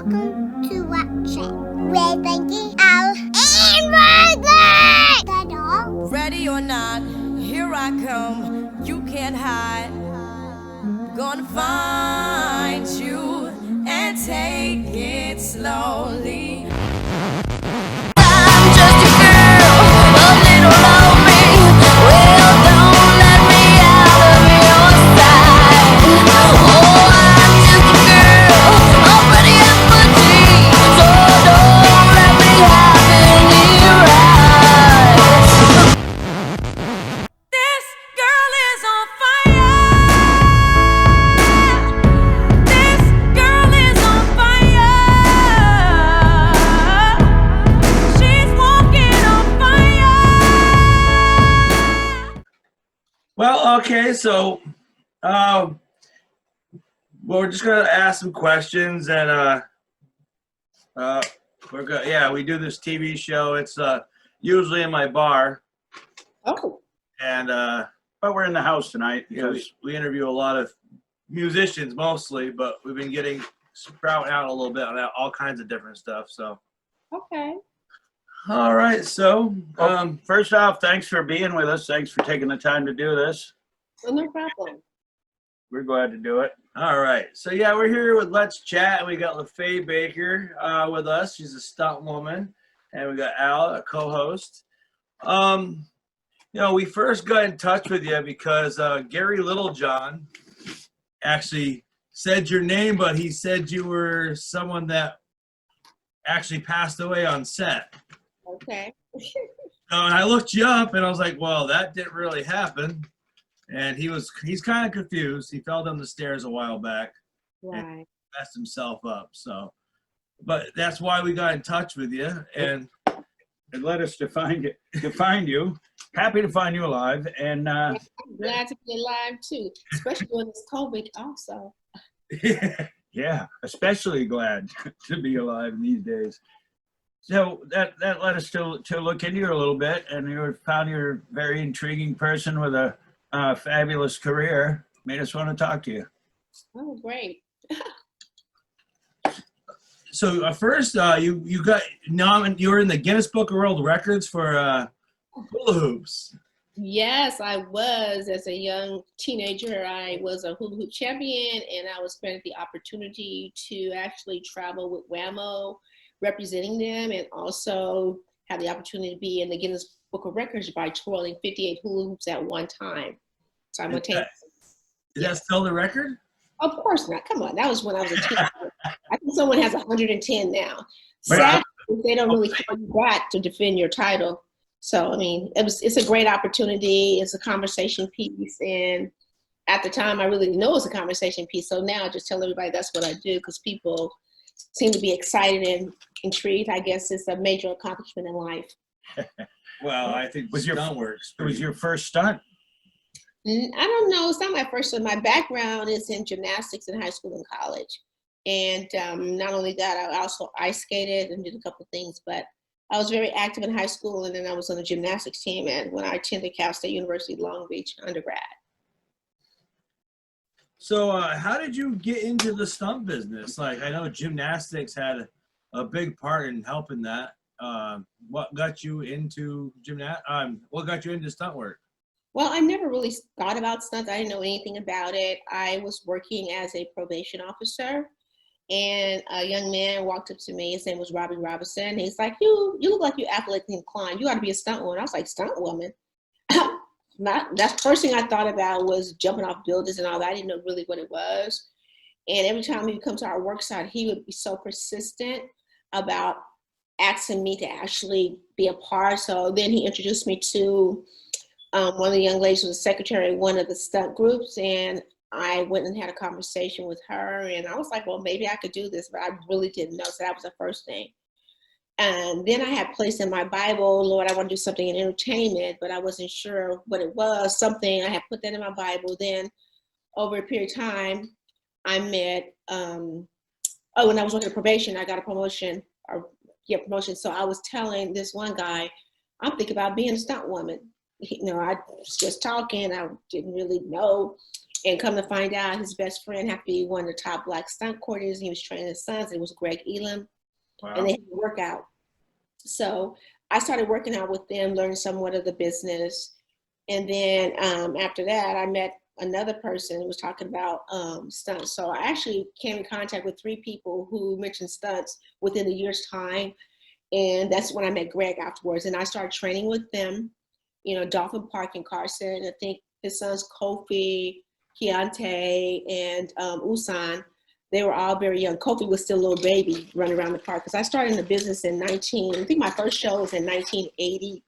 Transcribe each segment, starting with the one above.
Welcome to watch it. We're thinking out and burger! Ready or not, here I come. You can't hide. Gonna find you and take it slowly. I'm just a girl, a little lonely. Well, don't let me out of your sight. Oh, I'm just a girl, already at my teeth. So don't let me have any rights. This girl is on fire. This girl is on fire. She's walking on fire. Well, okay, so we're just gonna ask some questions, and we're good. Yeah, we do this TV show. It's usually in my bar, Oh, and But we're in the house tonight you know, because we interview a lot of musicians mostly, but we've been getting sprouting out a little bit on all kinds of different stuff. So, okay. all right, so first off, thanks for being with us. Thanks for taking the time to do this. Well, no problem. We're glad to do it. all right, so yeah, we're here with Let's Chat. We got LaFaye Baker with us. She's a stunt woman, and we got Al, a co-host. You know, we first got in touch with you because Gary Littlejohn actually said your name, but he said you were someone that actually passed away on set. Okay. And I looked you up, and I was like, well, that didn't really happen. And he's kind of confused. He fell down the stairs a while back, Right. messed himself up. So, but that's why we got in touch with you. And It led us to find you. Happy to find you alive. And I'm glad to be alive too, especially when it's COVID also. yeah, especially glad to be alive these days. So that led us to look into you a little bit, and we found you're a very intriguing person with a fabulous career. Made us want to talk to you. Oh, great. So first, you got you were in the Guinness Book of World Records for hula hoops. Yes, I was. As a young teenager, I was a hula hoop champion, and I was granted the opportunity to actually travel with WAMO, representing them, and also had the opportunity to be in the Guinness Book of Records by twirling 58 hula hoops at one time. Simultaneously. Is that still the record? Of course not. Come on. That was when I was a teenager. I think someone has 110 now. Right. Sadly, they don't really call you back to defend your title. So, I mean, it's a great opportunity. It's a conversation piece. And at the time, I really didn't know it was a conversation piece. So now I just tell everybody that's what I do because people seem to be excited and intrigued. I guess it's a major accomplishment in life. Well, I think Was your- stunt works. It was your first stunt. I don't know. It's not my first one. My background is in gymnastics in high school and college. And not only that, I also ice skated and did a couple of things. But I was very active in high school, and then I was on the gymnastics team and when I attended Cal State University Long Beach undergrad. So how did you get into the stunt business? Like, I know gymnastics had a big part in helping that. What got you into what got you into stunt work? Well, I never really thought about stunts. I didn't know anything about it. I was working as a probation officer, and a young man walked up to me. His name was Robbie Robinson. He's like, you look like you're athletically inclined. You ought to be a stunt woman. I was like, stunt woman? That's the first thing I thought about was jumping off buildings and all that. I didn't know really what it was. And every time he would come to our work site, he would be so persistent about asking me to actually be a part. So then he introduced me to one of the young ladies who was secretary of one of the stunt groups, and I went and had a conversation with her, and I was like, well, maybe I could do this, but I really didn't know. So that was the first thing. And then I had placed in my Bible, Lord, I want to do something in entertainment, but I wasn't sure what it was. Something, I had put that in my Bible. Then over a period of time, I met, when I was working at probation, I got a promotion. So I was telling this one guy, I'm thinking about being a stunt woman. I was just talking. I didn't really know And come to find out, his best friend happened to be one of the top Black stunt coordinators. He was training his sons. It was Greg Elam. Wow. And they had to work out. So I started working out with them, learning somewhat of the business. And then after that, I met another person who was talking about stunts. So I actually came in contact with 3 people who mentioned stunts within a year's time. And that's when I met Greg afterwards. And I started training with them, you know, Dolphin Park in Carson. I think his sons, Kofi, Keontae, and Usan, they were all very young. Kofi was still a little baby running around the park. Because I started in the business in I think my first show was in 1980.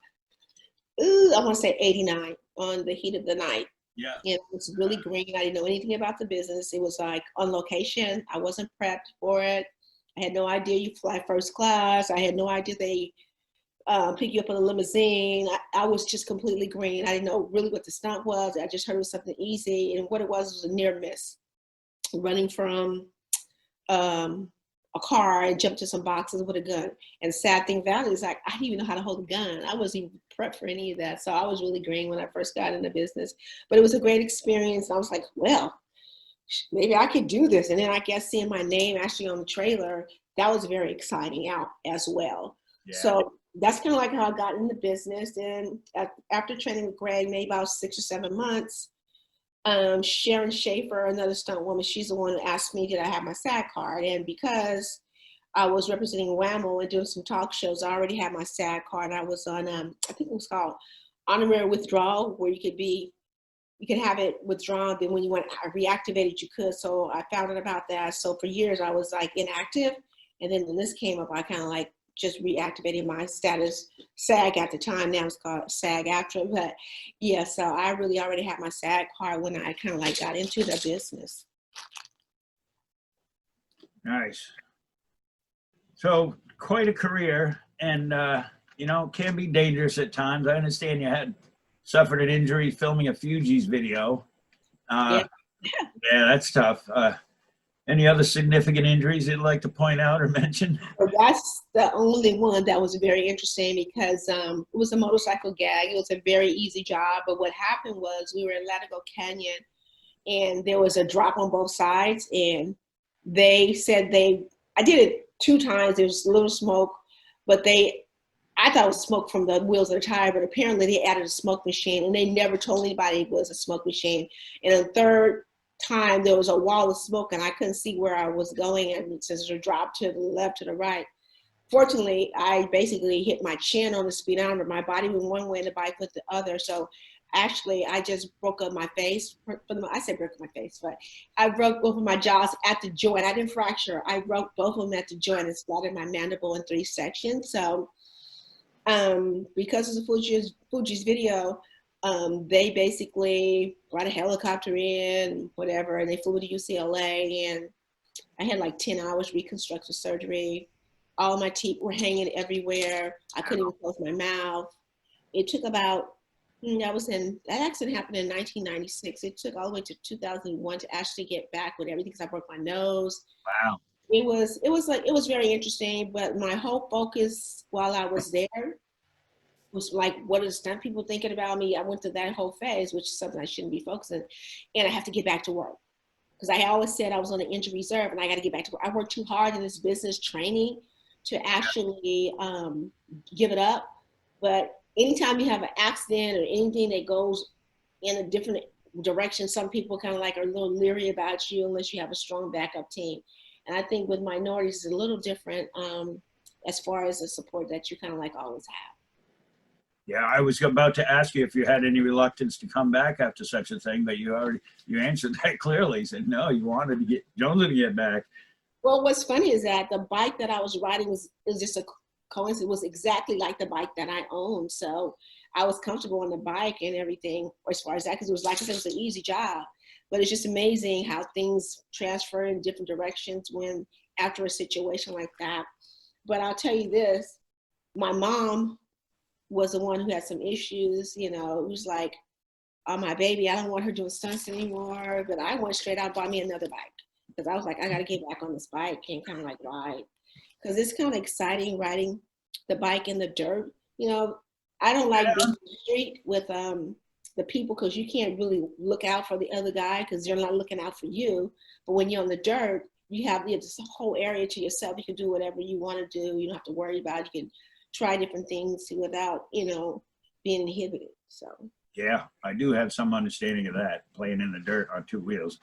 I want to say 89 on the heat of the night. Yeah. And it was really green. I didn't know anything about the business. It was like on location. I wasn't prepped for it. I had no idea you fly first class. I had no idea they pick you up in a limousine. I was just completely green. I didn't know really what the stunt was. I just heard it was something easy. And what it was a near miss. Running from a car and jumped to some boxes with a gun. And sad thing about it is like, I didn't even know how to hold a gun. I wasn't even prepped for any of that. So I was really green when I first got in the business. But it was a great experience. I was like, well, maybe I could do this. And then I guess seeing my name actually on the trailer, that was very exciting out as well. Yeah. So that's kind of like how I got in the business. And after training with Greg, maybe about 6 or 7 months, Sharon Schaefer, another stunt woman, she's the one who asked me, did I have my SAG card? And because I was representing WAMO and doing some talk shows, I already had my SAG card. I was on, I think it was called honorary withdrawal, where you could have it withdrawn, then when you want to reactivate it, you could. So I found out about that. So for years I was like inactive. And then when this came up, I kind of like just reactivated my status SAG at the time. Now it's called SAG-AFTRA. But yeah, so I really already had my SAG card when I kind of like got into the business. Nice. So quite a career, and you know, can be dangerous at times. I understand you had suffered an injury filming a Fugees video. Yeah, that's tough. Any other significant injuries you'd like to point out or mention? Well, that's the only one that was very interesting because it was a motorcycle gag. It was a very easy job. But what happened was we were in Latigo Canyon and there was a drop on both sides. And they said I did it 2 times. There was a little smoke, but I thought it was smoke from the wheels of the tire, but apparently they added a smoke machine and they never told anybody it was a smoke machine. And the third time there was a wall of smoke and I couldn't see where I was going, and since it dropped to the left, to the right. Fortunately, I basically hit my chin on the speedometer. My body went one way and the bike went the other. So actually I just broke up my face. I said broke up my face, but I broke both of my jaws at the joint. I didn't fracture. I broke both of them at the joint and splattered my mandible in 3 sections. So because of the Fugees video, they basically brought a helicopter in, whatever, and they flew me to UCLA, and I had like 10 hours reconstructive surgery. All my teeth were hanging everywhere. I couldn't even close my mouth. It took about, that accident happened in 1996. It took all the way to 2001 to actually get back with everything because I broke my nose. Wow. It was very interesting, but my whole focus while I was there was like, what are the stunt people thinking about me? I went through that whole phase, which is something I shouldn't be focusing, and I have to get back to work. Because I always said I was on the injury reserve and I got to get back to work. I worked too hard in this business training to actually give it up. But anytime you have an accident or anything that goes in a different direction, some people kind of like are a little leery about you unless you have a strong backup team. And I think with minorities, it's a little different as far as the support that you kind of like always have. Yeah, I was about to ask you if you had any reluctance to come back after such a thing, but you answered that clearly. You said no, you wanted to get back. Well, what's funny is that the bike that I was riding was just a coincidence. It was exactly like the bike that I owned, so I was comfortable on the bike and everything as far as that, because it was, like I said, it was an easy job. But it's just amazing how things transfer in different directions when after a situation like that. But I'll tell you this, my mom was the one who had some issues, it was like, oh, my baby, I don't want her doing stunts anymore. But I went straight out and bought me another bike because I was like, I got to get back on this bike and kind of like ride, because it's kind of exciting riding the bike in the dirt. I don't like being in the street with the people, because you can't really look out for the other guy because they're not looking out for you. But when you're on the dirt, you have this whole area to yourself. You can do whatever you want to do. You don't have to worry about it. You can try different things without, being inhibited. So. Yeah, I do have some understanding of that, playing in the dirt on two wheels.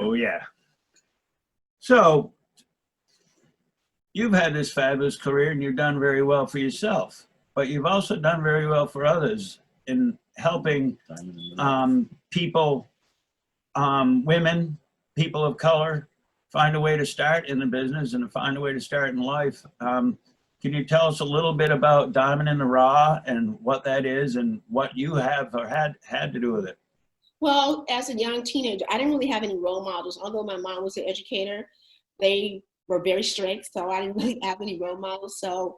Oh, yeah. So you've had this fabulous career and you've done very well for yourself, but you've also done very well for others in helping people, women, people of color, find a way to start in the business and to find a way to start in life. Can you tell us a little bit about Diamond in the Raw and what that is and what you have or had to do with it? Well, as a young teenager, I didn't really have any role models. Although my mom was an educator, they were very strict, so I didn't really have any role models. So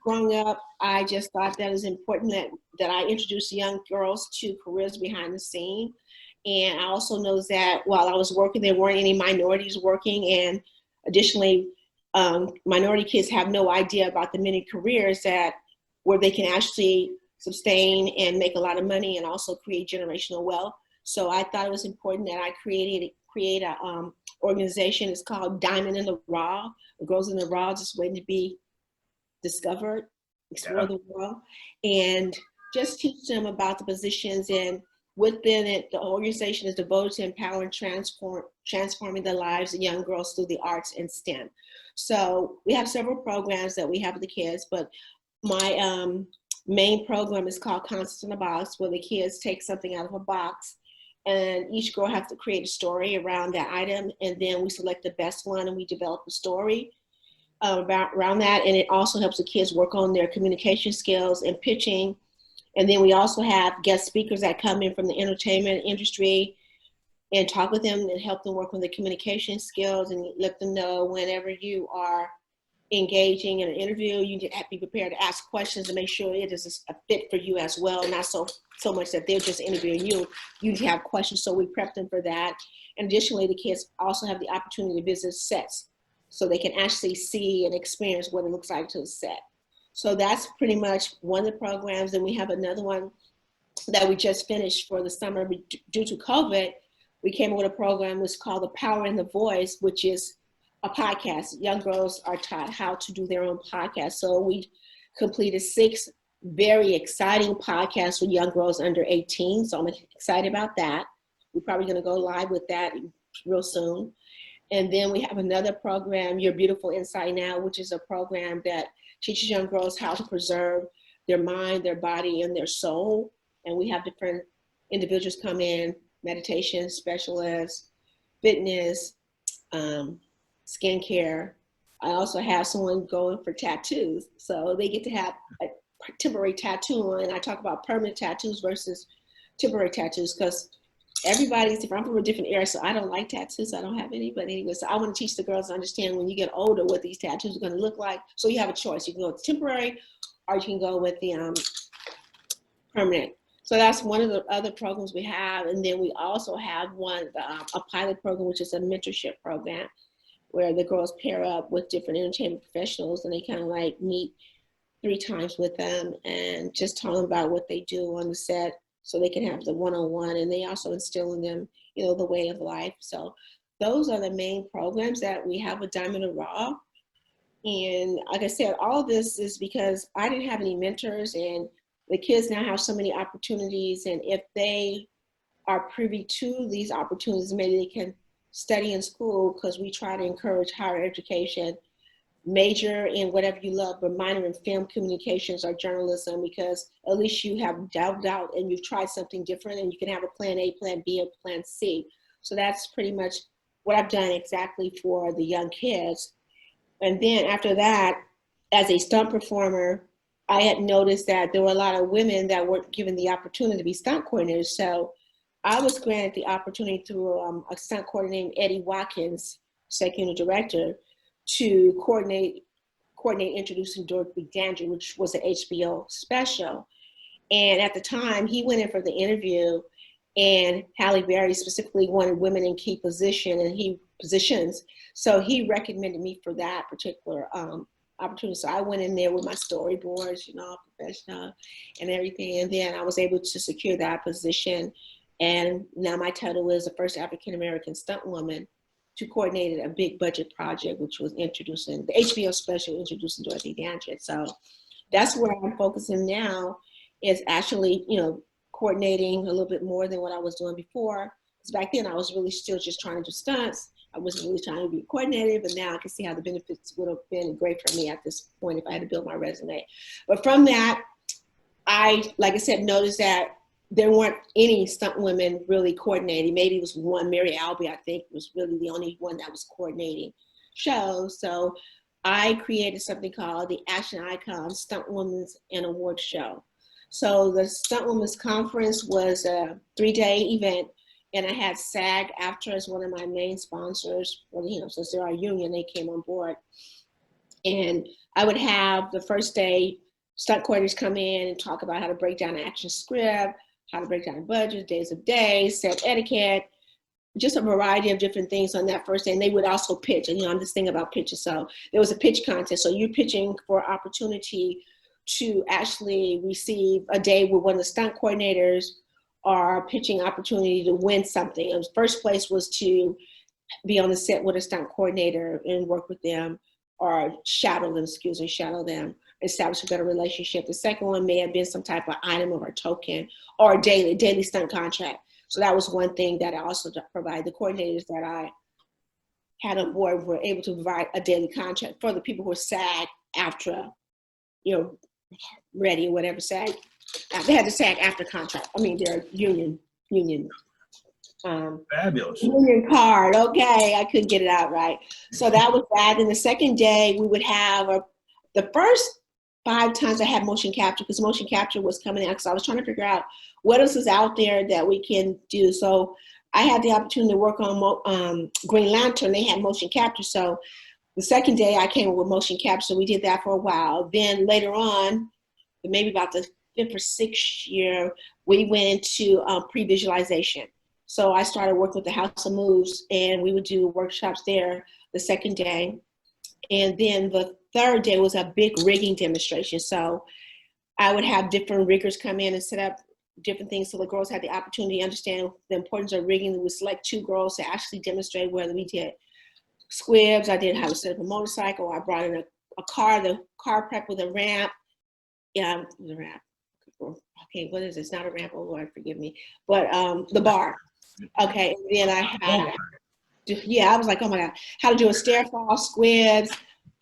growing up, I just thought that it was important that I introduce young girls to careers behind the scene. And I also know that while I was working, there weren't any minorities working. And additionally, minority kids have no idea about the many careers where they can actually sustain and make a lot of money and also create generational wealth. So I thought it was important that I create a organization. It's called Diamond in the Raw, Girls in the Raw, just waiting to be discovered, explore the world, and just teach them about the positions. And within it, the organization is devoted to empowering and transforming the lives of young girls through the arts and STEM. So we have several programs that we have with the kids, but my main program is called Concepts in a Box, where the kids take something out of a box and each girl has to create a story around that item, and then we select the best one and we develop a story around that. And it also helps the kids work on their communication skills and pitching. And then we also have guest speakers that come in from the entertainment industry and talk with them and help them work on their communication skills and let them know whenever you are engaging in an interview, you need to be prepared to ask questions and make sure it is a fit for you as well, not so much that they're just interviewing you. You need to have questions, so we prep them for that. And additionally, the kids also have the opportunity to visit sets so they can actually see and experience what it looks like to a set. So that's pretty much one of the programs. And we have another one that we just finished for the summer. Due to COVID, we came up with a program which is called The Power in the Voice, which is a podcast. Young girls are taught how to do their own podcast. So we completed 6 very exciting podcasts for young girls under 18. So I'm excited about that. We're probably going to go live with that real soon. And then we have another program, Your Beautiful Inside Now, which is a program that teaches young girls how to preserve their mind, their body, and their soul. And we have different individuals come in, meditation specialists, fitness, skincare. I also have someone going for tattoos. So they get to have a temporary tattoo on. And I talk about permanent tattoos versus temporary tattoos because everybody's different. I'm from a different era, so I don't like tattoos. I don't have any. But anyway, so I want to teach the girls to understand when you get older what these tattoos are going to look like. So you have a choice. You can go with temporary or you can go with the permanent. So that's one of the other programs we have. And then we also have a pilot program, which is a mentorship program, where the girls pair up with different entertainment professionals and they kind of like meet 3 times with them and just tell them about what they do on the set so they can have the one-on-one, and they also instill in them, the way of life. So those are the main programs that we have with Diamond and Raw. And like I said, all of this is because I didn't have any mentors, and the kids now have so many opportunities, and if they are privy to these opportunities, maybe they can study in school, because we try to encourage higher education, major in whatever you love, but minor in film communications or journalism, because at least you have delved out and you've tried something different, and you can have a plan A, plan B, and plan C. So that's pretty much what I've done exactly for the young kids. And then after that, as a stunt performer, I had noticed that there were a lot of women that weren't given the opportunity to be stunt coordinators. So I was granted the opportunity through a stunt coordinator named Eddie Watkins, second unit director, to coordinate Introducing Dorothy Dandridge, which was an HBO special. And at the time, he went in for the interview, and Halle Berry specifically wanted women in key positions. So he recommended me for that particular opportunity. So I went in there with my storyboards, you know, professional and everything. And then I was able to secure that position. And now my title is the first African-American stunt woman to coordinate a big budget project, which was introducing the HBO special, introducing Dorothy Dandridge. So that's where I'm focusing now, is actually, you know, coordinating a little bit more than what I was doing before. Because back then I was really still just trying to do stunts. I wasn't really trying to be coordinated, but now I can see how the benefits would have been great for me at this point if I had to build my resume. But from that, I, like I said, noticed that there weren't any stunt women really coordinating. Maybe it was one, Mary Albee, I think, was really the only one that was coordinating shows. So I created something called the Action Icon Stunt Women's and Award Show. So the Stunt Women's Conference was a 3-day event, and I had SAG-AFTRA as one of my main sponsors. Well, you know, since they're our union, they came on board. And I would have the first day stunt coordinators come in and talk about how to break down an action script, how to break down a budget, days of days, set etiquette, just a variety of different things on that first day. And they would also pitch. And, you know, I'm just thinking about pitches. So there was a pitch contest. So you're pitching for opportunity to actually receive a day with one of the stunt coordinators, or pitching opportunity to win something. And the first place was to be on the set with a stunt coordinator and work with them, or shadow them, establish a better relationship. The second one may have been some type of item or token, or a daily stunt contract. So that was one thing that I also provided. The coordinators that I had on board were able to provide a daily contract for the people who were SAG-AFTRA, you know, ready or whatever, SAG. They had the SAG-AFTRA contract. I mean, their union. Fabulous. Union card. Okay, I couldn't get it out right. So that was that. And the second day we would have the first 5 times I had motion capture, because motion capture was coming out, because I was trying to figure out what else is out there that we can do. So I had the opportunity to work on Green Lantern. They had motion capture. So the second day I came up with motion capture. So we did that for a while. Then later on, maybe about the 5th or 6th year, we went to pre-visualization. So I started working with the House of Moves, and we would do workshops there the second day. And then the third day was a big rigging demonstration. So I would have different riggers come in and set up different things, so the girls had the opportunity to understand the importance of rigging. We would select 2 girls to actually demonstrate, whether we did squibs, I did how to set up a motorcycle, I brought in a car, the car prep with a ramp. Yeah, it was a ramp. Okay, what is it? It's not a ramp, oh Lord, forgive me. But the bar. Okay, and then I had, I was like, oh my God, how to do a stair fall, squibs,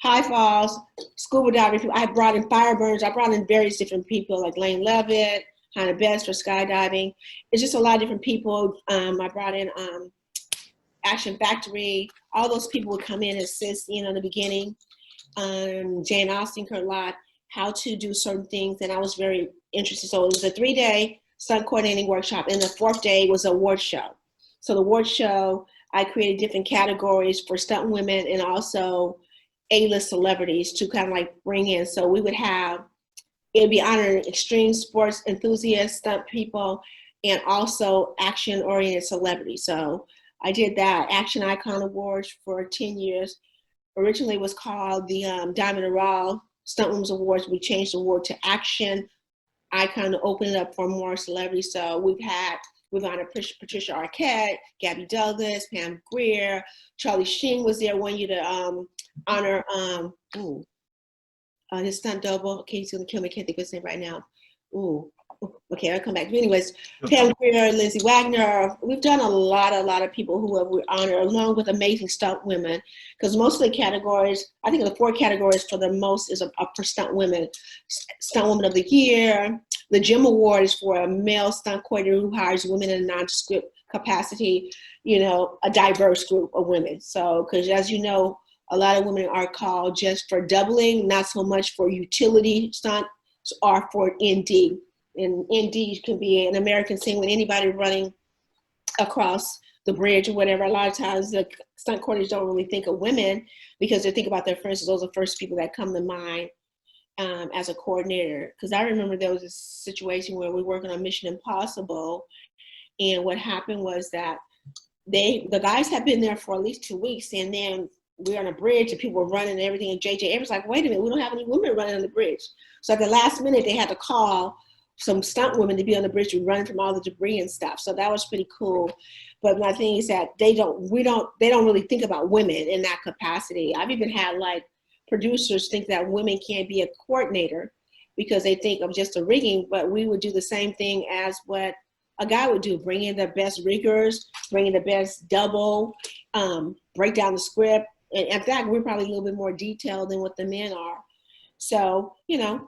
high falls, scuba diving. I brought in firebirds. I brought in various different people like Lane Levitt, Hannah Best for skydiving. It's just a lot of different people. I brought in Action Factory. All those people would come in and assist, you know, in the beginning. Jane Austen, Kurt Lott, how to do certain things. And I was very interested. So it was a 3-day stunt coordinating workshop. And the 4th day was an award show. So the award show, I created different categories for stunt women and also A-list celebrities to kind of like bring in. So we would have, it'd be honoring extreme sports enthusiasts, stunt people, and also action-oriented celebrities. So I did that Action Icon Awards for 10 years. Originally it was called the Diamond and Raw Stunt Women's Awards. We changed the award to Action Icon to open it up for more celebrities. So we've honored Patricia Arquette, Gabby Douglas, Pam Grier, Charlie Sheen was there one year to honor his stunt double. Okay, he's gonna kill me. I can't think of his name right now. Okay, I'll come back. But anyways, Pam Grier, Lindsay Wagner. We've done a lot of people who we honor, along with amazing stunt women. Because most of the categories, I think the 4 categories for the most is for stunt women. Stunt Woman of the Year. The Gem Award is for a male stunt coordinator who hires women in a nondescript capacity, you know, a diverse group of women. So, because as you know, a lot of women are called just for doubling, not so much for utility stunts or for ND. And ND can be an American scene with anybody running across the bridge or whatever. A lot of times the stunt coordinators don't really think of women because they think about their friends. Those are the first people that come to mind as a coordinator. Because I remember there was a situation where we were working on Mission Impossible, and what happened was that the guys had been there for at least 2 weeks, and then we're on a bridge and people were running and everything. And JJ Abrams was like, wait a minute, we don't have any women running on the bridge. So at the last minute, they had to call some stunt women to be on the bridge running from all the debris and stuff. So that was pretty cool. But my thing is that they don't really think about women in that capacity. I've even had like producers think that women can't be a coordinator because they think of just a rigging, but we would do the same thing as what a guy would do, bring in the best riggers, bring in the best double, break down the script. And in fact, we're probably a little bit more detailed than what the men are. So, you know,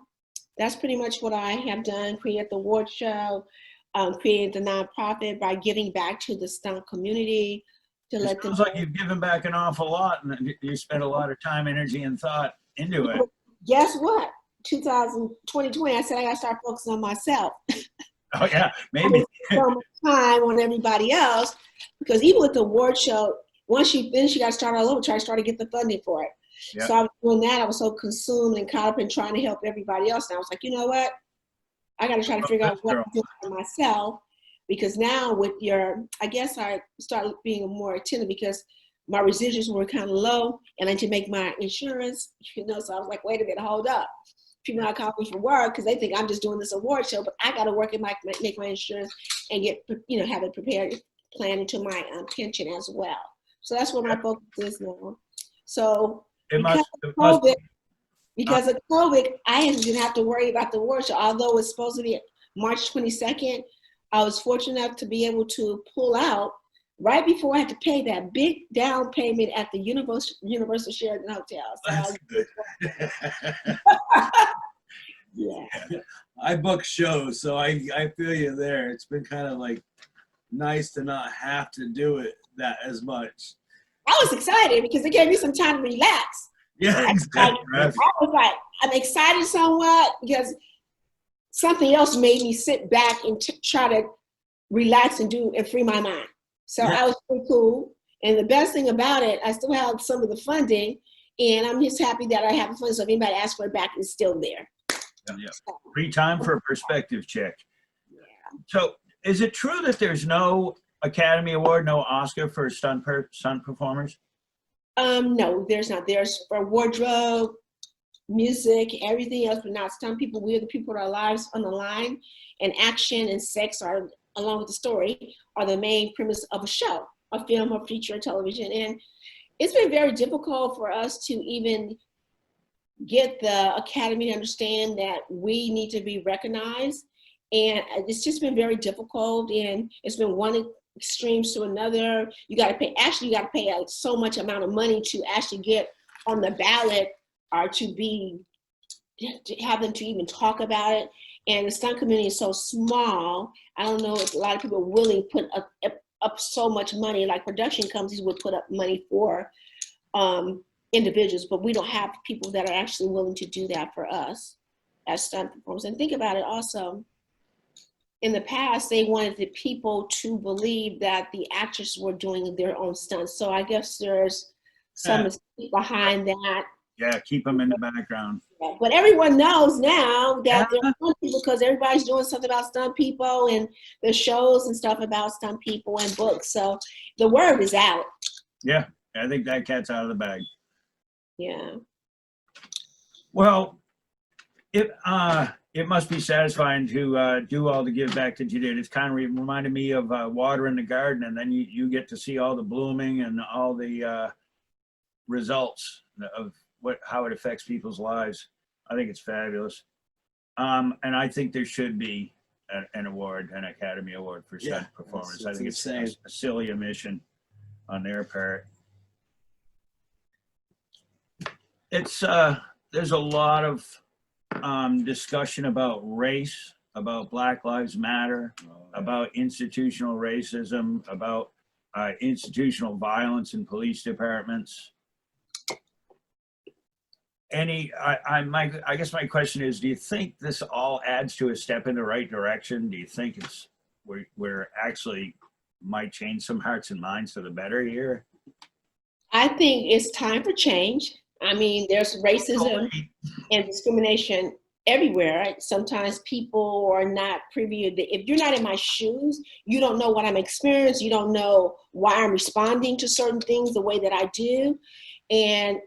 that's pretty much what I have done, created the award show, created the nonprofit by giving back to the stunt community. To let them. Sounds like you've given back an awful lot, and you spent a lot of time, energy, and thought into it. Guess what? 2020, I said I got to start focusing on myself. Oh yeah, maybe. So much time on everybody else, because even with the award show, once you finish, you got to start all over, try to start to get the funding for it. Yep. So I was doing that. I was so consumed and caught up in trying to help everybody else. And I was like, you know what? I got to try to figure out what I'm doing for myself, because now with I guess I started being more attentive because my residuals were kind of low and I need to make my insurance, you know, so I was like, wait a minute, hold up. People not call me for work because they think I'm just doing this award show, but I got to work and make my insurance and get, you know, have it prepared, plan into my pension as well. So that's where my focus is now. So because of COVID, I didn't have to worry about the award show. Although it's supposed to be March 22nd, I was fortunate enough to be able to pull out right before I had to pay that big down payment at the Universal Sheraton Hotel. So That's good. Yeah. I book shows, so I feel you there. It's been kind of like nice to not have to do it that as much. I was excited because it gave me some time to relax. Yeah, exactly. I was like, I'm excited somewhat because something else made me sit back and try to relax and free my mind. So I was pretty cool. And the best thing about it, I still have some of the funding, and I'm just happy that I have the funding. So if anybody asks for it back, it's still there. Yeah. Free time for a perspective check. Yeah. So is it true that there's no Academy Award, no Oscar for stunt performers? No, there's not. There's for wardrobe, music, everything else, but not stunt people. We are the people with our lives on the line, and action and sex are, along with the story, are the main premise of a show, a film, or feature, or television. And it's been very difficult for us to even get the Academy to understand that we need to be recognized. And it's just been very difficult, and it's been one extreme to another. You got to pay so much amount of money to actually get on the ballot or to have them to even talk about it. And the stunt community is so small. I don't know if a lot of people are willing to put up so much money, like production companies would put up money for individuals, but we don't have people that are actually willing to do that for us as stunt performers. And think about it also, in the past, they wanted the people to believe that the actors were doing their own stunts. So I guess there's some mistake behind that. Yeah, keep them in the background. Yeah, but everyone knows now that they're stunt people because everybody's doing something about stunt people, and there's shows and stuff about stunt people and books. So the word is out. Yeah, I think that cat's out of the bag. Yeah. Well, it must be satisfying to do all the give back that you did. It's kind of reminded me of watering the garden, and then you get to see all the blooming and all the results of how it affects people's lives. I think it's fabulous. And I think there should be an award, an Academy Award for stunt performers. I think it's a silly omission on their part. It's there's a lot of discussion about race, about Black Lives Matter, about institutional racism, about institutional violence in police departments. I guess my question is, do you think this all adds to a step in the right direction? Do you think we're actually might change some hearts and minds for the better here? I think it's time for change. I mean, there's racism and discrimination everywhere. Right? Sometimes people are not privy to if you're not in my shoes, you don't know what I'm experiencing. You don't know why I'm responding to certain things the way that I do. And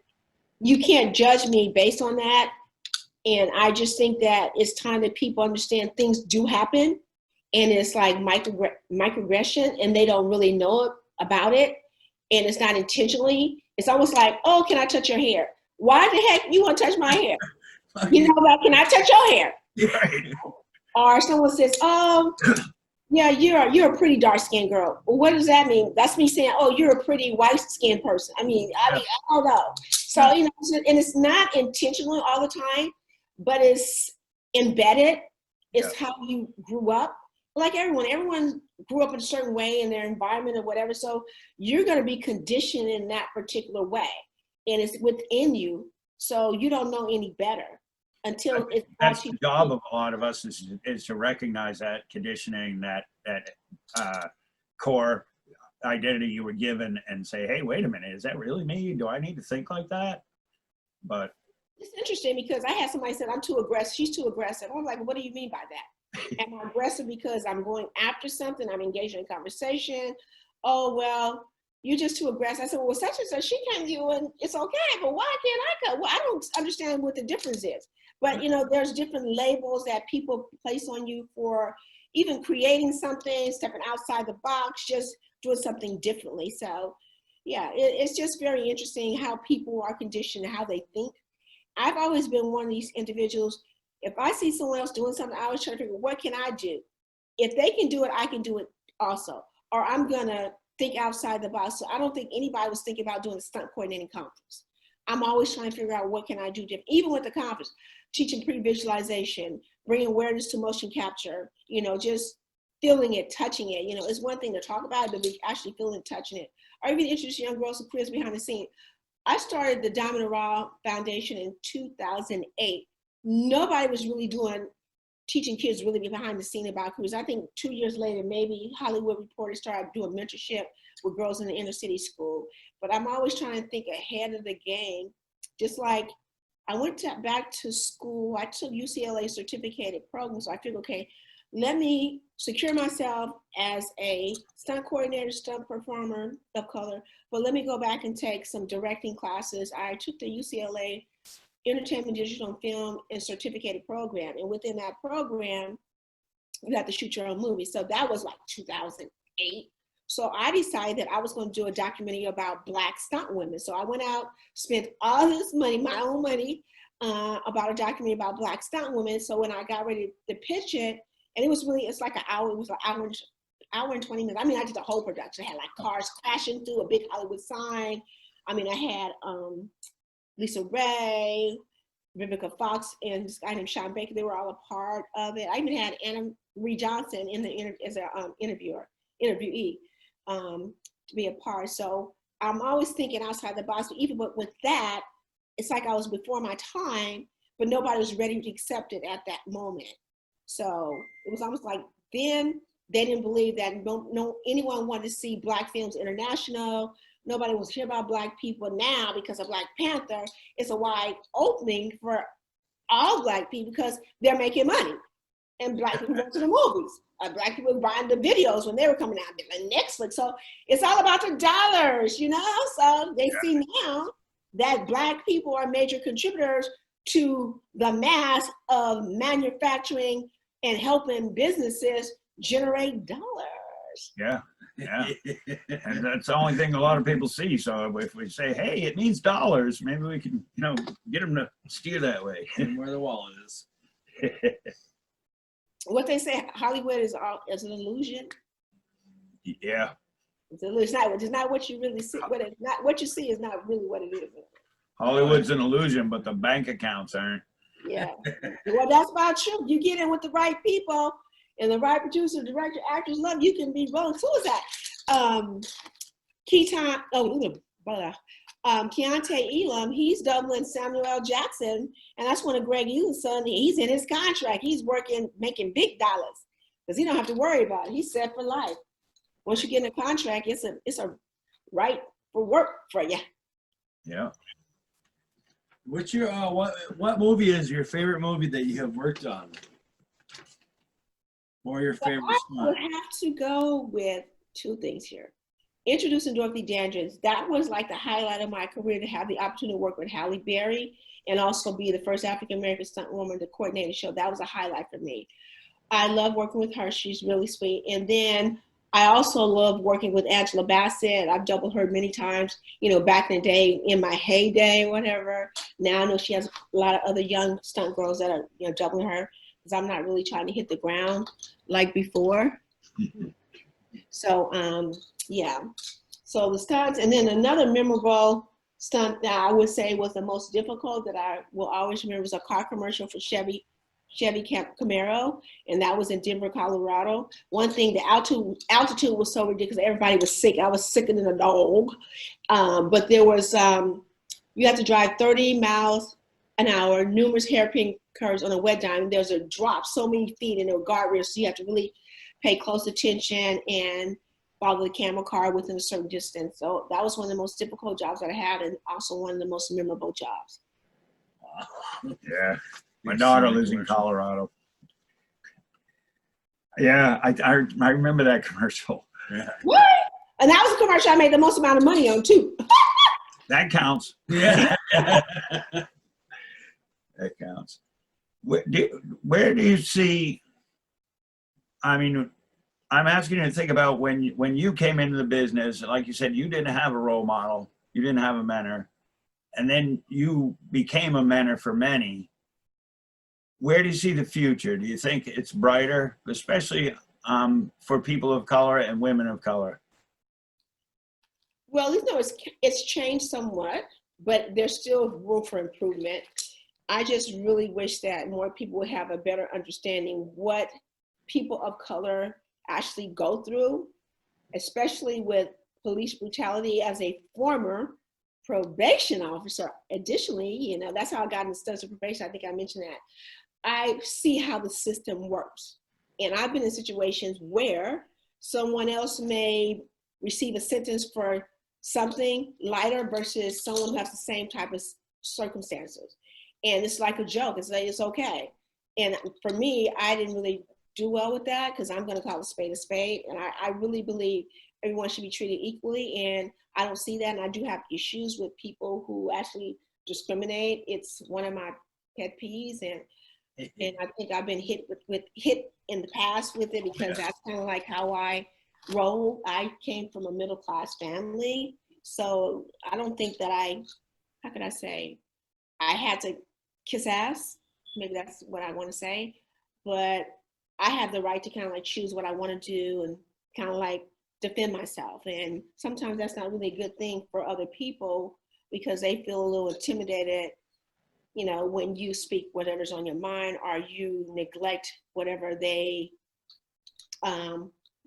you can't judge me based on that. And I just think that it's time that people understand things do happen, and it's like microaggression, and they don't really know about it, and it's not intentionally. It's almost like, oh, can I touch your hair? Why the heck you want to touch my hair? You know, like, can I touch your hair? Right. Or someone says, oh, yeah, you're a pretty dark skinned girl. Well, what does that mean? That's me saying, oh, you're a pretty white skinned person. I mean, I don't know. So, you know, and it's not intentional all the time, but it's embedded. It's how you grew up. Like everyone grew up in a certain way in their environment or whatever. So you're going to be conditioned in that particular way, and it's within you. So you don't know any better until it's that's the job of a lot of us is to recognize that conditioning, that core identity you were given, and say, hey, wait a minute, is that really me? Do I need to think like that? But it's interesting because I had somebody said I'm too aggressive. She's too aggressive. I'm like, what do you mean by that? Am I aggressive because I'm going after something? I'm engaging in conversation. Oh, well, you're just too aggressive. I said, well, such and such, she came to you and it's okay, but why can't I come? Well, I don't understand what the difference is. But, you know, there's different labels that people place on you for even creating something, stepping outside the box, just doing something differently. So, yeah, it's just very interesting how people are conditioned and how they think. I've always been one of these individuals. If I see someone else doing something, I always try to figure, what can I do? If they can do it, I can do it also. Or I'm going to think outside the box. So I don't think anybody was thinking about doing a stunt coordinating conference. I'm always trying to figure out what can I do different. Even with the conference, teaching pre-visualization, bringing awareness to motion capture, you know, just feeling it, touching it. You know, it's one thing to talk about it, but be actually feeling it, touching it. Or even introduce young girls to careers behind the scene. I started the Diamond and Raw Foundation in 2008. Nobody was really teaching kids really behind the scene about careers. I think 2 years later, maybe Hollywood reporters started doing mentorship with girls in the inner city school. But I'm always trying to think ahead of the game. Just like I went back to school, I took UCLA certificated program. So I figured, okay, let me secure myself as a stunt coordinator, stunt performer of color, but let me go back and take some directing classes. I took the UCLA Entertainment, Digital, and Film and certificated program. And within that program, you have to shoot your own movie. So that was like 2008. So I decided that I was going to do a documentary about Black stunt women. So I went out, spent all this money, my own money, about a documentary about Black stunt women. So when I got ready to pitch it, and it's like an hour, it was an hour and 20 minutes. I mean, I did the whole production. I had like cars crashing through a big Hollywood sign. I mean, I had Lisa Ray, Rebecca Fox, and this guy named Sean Baker. They were all a part of it. I even had Anna Marie Johnson as an interviewee to be a part. So I'm always thinking outside the box. But even with that, it's like I was before my time, but nobody was ready to accept it at that moment. So it was almost like then they didn't believe that anyone wanted to see Black Films International. Nobody was hear about Black people. Now, because of Black Panther, it's a wide opening for all Black people because they're making money. And Black people go to the movies. Black people buying the videos when they were coming out, like Netflix. So it's all about the dollars, you know? So they see now that Black people are major contributors to the mass of manufacturing and helping businesses generate dollars. yeah. And that's the only thing a lot of people see. So if we say, hey, it means dollars, maybe we can, you know, get them to steer that way. And where the wallet is. What they say, Hollywood is an illusion. Yeah. It's not what you really see. What you see is not really what it is. Hollywood's an illusion, but the bank accounts aren't. Yeah. Well, that's about true. You get in with the right people and the right producer, director, actors love you can be rolling. Who is that? Keontae Elam, he's doubling Samuel L. Jackson, and that's one of Greg Elam's son. He's in his contract. He's working, making big dollars because he don't have to worry about it. He's set for life. Once you get in a contract, it's a right for work for you. Yeah. What's your what movie is your favorite movie that you have worked on? Or your favorite I stunt? would have to go with two things here. introducing Dorothy Dandridge, that was like the highlight of my career, to have the opportunity to work with Halle Berry and also be the first African-American stunt woman to coordinate a show. That was a highlight for me. I love working with her. She's really sweet. And then I also love working with Angela Bassett. I've doubled her many times, you know, back in the day, in my heyday, whatever. Now I know she has a lot of other young stunt girls that are, you know, doubling her, because I'm not really trying to hit the ground like before. So, yeah. So the stunts, and then another memorable stunt that I would say was the most difficult that I will always remember was a car commercial for Chevy Camaro, and that was in Denver, Colorado. One thing, the altitude was so ridiculous. Everybody was sick. I was sicker than a dog. But there was, you have to drive 30 miles an hour, numerous hairpin curves on a wet diamond. There's a drop so many feet, and there were guardrails, so you have to really pay close attention and follow the camera car within a certain distance. So that was one of the most difficult jobs that I had, and also one of the most memorable jobs. Yeah. My daughter lives in Colorado. Yeah, I remember that commercial. Yeah. What? And that was a commercial I made the most amount of money on too. That counts. Yeah. That counts. Where do you see, I mean, I'm asking you to think about when you came into the business, like you said, you didn't have a role model, you didn't have a mentor, and then you became a mentor for many. Where do you see the future? Do you think it's brighter, especially for people of color and women of color? Well, you know, it's changed somewhat, but there's still room for improvement. I just really wish that more people would have a better understanding what people of color actually go through, especially with police brutality. As a former probation officer, additionally, you know, that's how I got into stunts of probation. I think I mentioned that. I see how the system works. And I've been in situations where someone else may receive a sentence for something lighter versus someone who has the same type of circumstances. And it's like a joke. It's like, it's okay. And for me, I didn't really do well with that, because I'm going to call a spade a spade. And I really believe everyone should be treated equally. And I don't see that. And I do have issues with people who actually discriminate. It's one of my pet peeves. And I think I've been hit in the past with it, because that's kind of like how I roll. I came from a middle class family, so I don't think that how could I say, I had to kiss ass. Maybe that's what I want to say, but I have the right to kind of like choose what I want to do and kind of like defend myself. And sometimes that's not really a good thing for other people, because they feel a little intimidated, you know, when you speak whatever's on your mind, or you neglect whatever they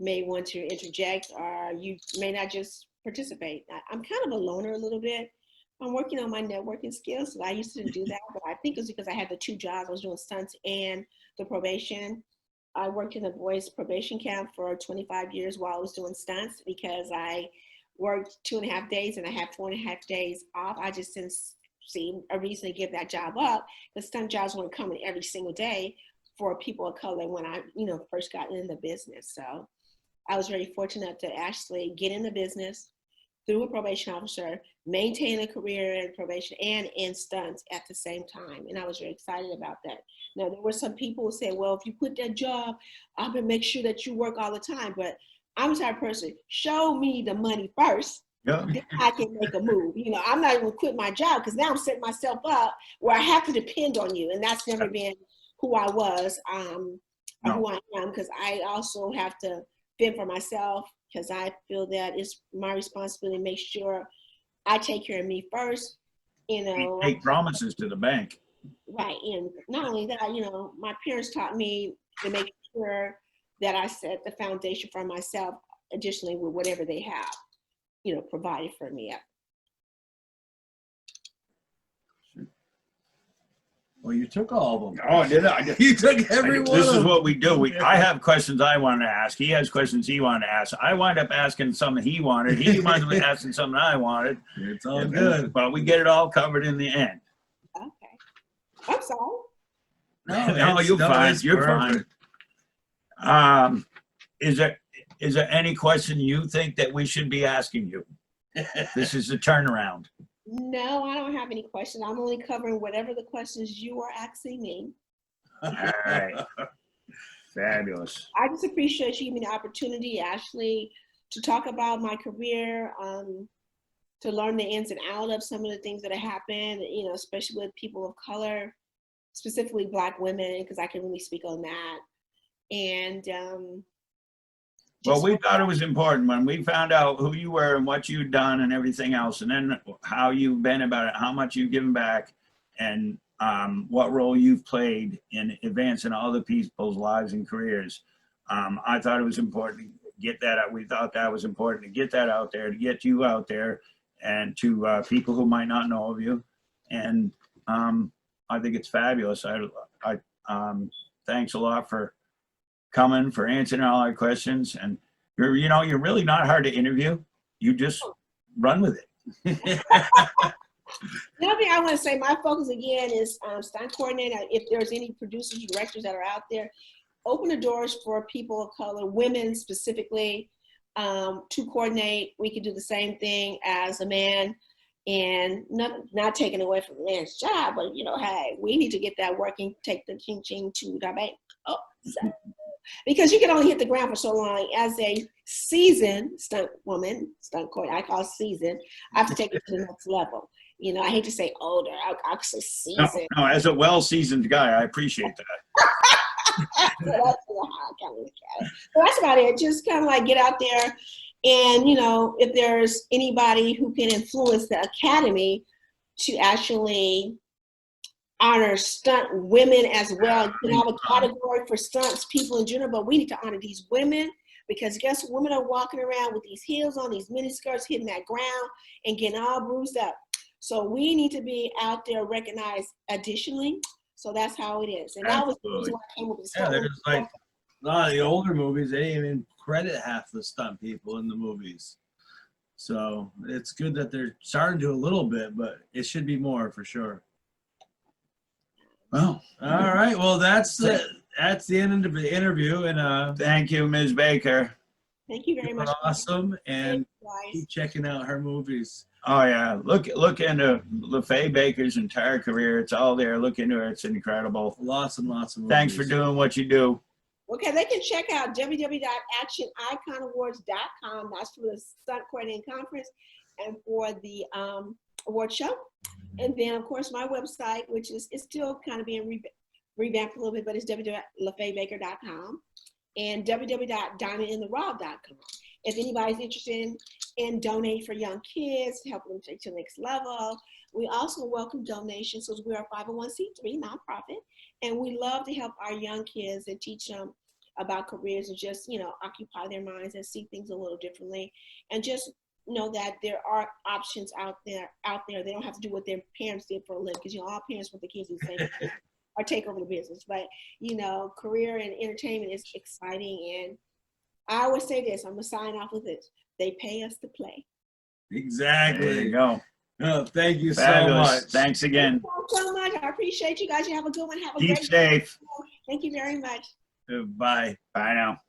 may want to interject, or you may not just participate. I'm kind of a loner a little bit. I'm working on my networking skills. So I used to do that, but I think it's because I had the two jobs. I was doing stunts and the probation. I worked in the boys' probation camp for 25 years while I was doing stunts, because I worked 2.5 days and I had 4.5 days off. I just didn't see a reason to give that job up, because stunt jobs weren't coming every single day for people of color when I, you know, first got in the business. So I was very fortunate to actually get in the business through a probation officer, maintain a career in probation and in stunts at the same time. And I was very excited about that. Now, there were some people who said, well, if you quit that job, I'm gonna make sure that you work all the time. But I'm the type of person, show me the money first, then I can make a move. You know, I'm not even gonna quit my job, because now I'm setting myself up where I have to depend on you. And that's never been who I was, or who I am, because I also have to fend for myself, because I feel that it's my responsibility to make sure I take care of me first. You know, Make promises to the bank. Right. And not only that, you know, my parents taught me to make sure that I set the foundation for myself, additionally with whatever they have, you know, provided for me. Well, you took all of them. Oh, did I? You took every one. This of is them. what we do. I have questions I want to ask. He has questions he wanted to ask. I wind up asking something he wanted. He winds up asking something I wanted. It's all good. But we get it all covered in the end. Okay. I'm sorry. No, you're fine. You're fine. Is there is there any question you think that we should be asking you? This is a turnaround. No, I don't have any questions. I'm only covering whatever the questions you are asking me. All right. Fabulous. I just appreciate you giving me the opportunity, Ashley, to talk about my career, to learn the ins and outs of some of the things that have happened, you know, especially with people of color, specifically Black women, because I can really speak on that. And well, we thought it was important when we found out who you were and what you'd done and everything else, and then how you've been about it, how much you've given back, and what role you've played in advancing other people's lives and careers. I thought it was important to get that out. We thought that was important to get that out there, to get you out there, and to people who might not know of you. And I think it's fabulous. Thanks a lot for coming, for answering all our questions. And you're really not hard to interview. You just run with it. The other thing I want to say, my focus again is stunt coordinator. If there's any producers, directors that are out there, open the doors for people of color, women specifically, to coordinate. We can do the same thing as a man, and not taking away from the man's job, but you know, hey, we need to get that working, take the ching ching to the bank. Oh, so. Because you can only hit the ground for so long. As a seasoned stunt woman, stunt coordinator, I call it seasoned, I have to take it to the next level. You know, I hate to say older, I'll say seasoned. No, as a well-seasoned guy, I appreciate that. So that's how I kind of look at it. So that's about it. Just kind of like get out there, and you know, if there's anybody who can influence the academy to actually honor stunt women as well. You can have a category for stunts people in general, but we need to honor these women, because guess what? Women are walking around with these heels on, these mini skirts, hitting that ground and getting all bruised up. So we need to be out there recognized additionally. So that's how it is. And that was the reason why I came up with this. Yeah, there's like a lot of the older movies, they didn't even credit half the stunt people in the movies. So it's good that they're starting to a little bit, but it should be more for sure. Well, all right. Well, that's the end of the interview. And thank you, Ms. Baker. Thank you very much. Awesome. And keep checking out her movies. Oh yeah, look into LaFaye Baker's entire career. It's all there. Look into it. It's incredible. Lots and lots of movies. Thanks for doing what you do. Okay, they can check out www.actioniconawards.com. That's for the Stunt Coordinating Conference and for the award show. And then, of course, my website, which is still kind of being revamped a little bit, but it's www.lafaybaker.com and www.diamondintheraw.com. If anybody's interested in donating for young kids, to help them take to the next level, we also welcome donations because we're a 501c3 nonprofit, and we love to help our young kids and teach them about careers and just, you know, occupy their minds and see things a little differently, and just know that there are options out there. They don't have to do what their parents did for a living, because you know all parents want the kids to do the same thing or take over the business. But you know, career and entertainment is exciting, and I always say this. I'm gonna sign off with this: they pay us to play. Exactly. There you go. Oh, thank you Fabulous. so much. Thanks again. Thank you so much. I appreciate you guys. You have a good one. Have a Keep great safe. day. Thank you very much. Bye. Bye now.